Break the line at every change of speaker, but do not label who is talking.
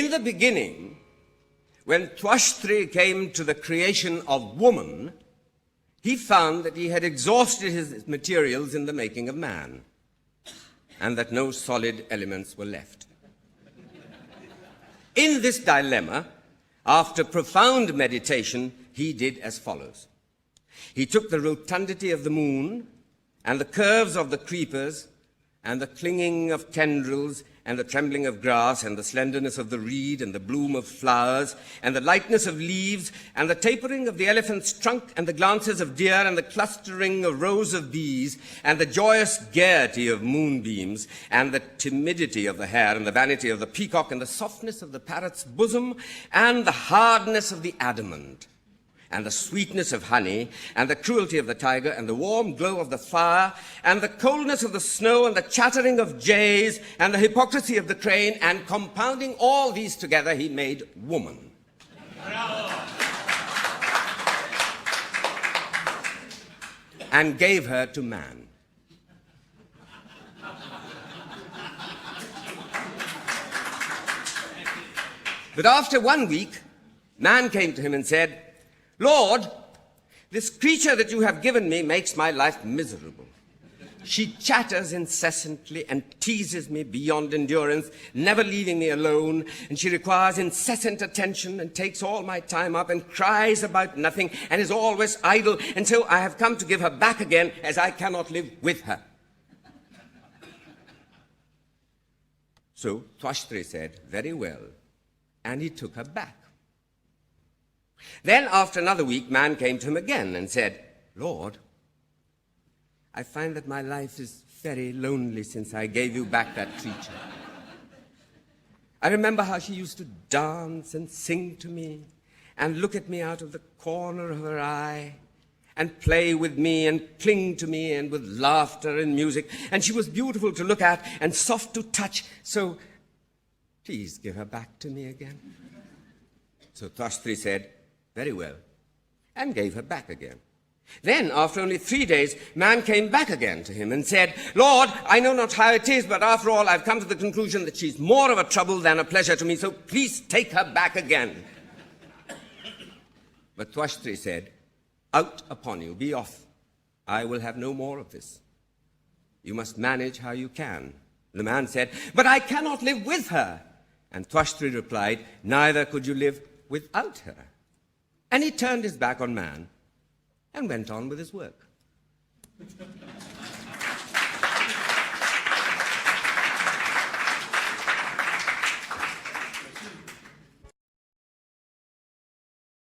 In the beginning, when Twashtri came to the creation of woman, he found that he had exhausted his materials in the making of man, and that no solid elements were left. In this dilemma, after profound meditation, he did as follows. He took the rotundity of the moon, and the curves of the creepers, and the clinging of tendrils, and the trembling of grass, and the slenderness of the reed, and the bloom of flowers, and the lightness of leaves, and the tapering of the elephant's trunk, and the glances of deer, and the clustering of rows of bees, and the joyous gaiety of moonbeams, and the timidity of the hare, and the vanity of the peacock, and the softness of the parrot's bosom, and the hardness of the adamant, and the sweetness of honey, and the cruelty of the tiger, and the warm glow of the fire, and the coldness of the snow, and the chattering of jays, and the hypocrisy of the crane, and compounding all these together, he made woman. And gave her to man. But after 1 week, man came to him and said, "Lord, this creature that you have given me makes my life miserable. She chatters incessantly and teases me beyond endurance, never leaving me alone, and she requires incessant attention and takes all my time up and cries about nothing and is always idle, and so I have come to give her back again, as I cannot live with her." So Twashtri said, "Very well," and he took her back. Then, after another week, man came to him again and said, "Lord, I find that my life is very lonely since I gave you back that creature. I remember how she used to dance and sing to me and look at me out of the corner of her eye and play with me and cling to me and with laughter and music. And she was beautiful to look at and soft to touch. So please give her back to me again." So Twashtri said, "Very well," and gave her back again. Then, after only 3 days, man came back again to him and said, "Lord, I know not how it is, but after all, I've come to the conclusion that she's more of a trouble than a pleasure to me, so please take her back again." But Twashtri said, "Out upon you, be off. I will have no more of this. You must manage how you can." The man said, "But I cannot live with her." And Twashtri replied, "Neither could you live without her." And he turned his back on man and went on with his work.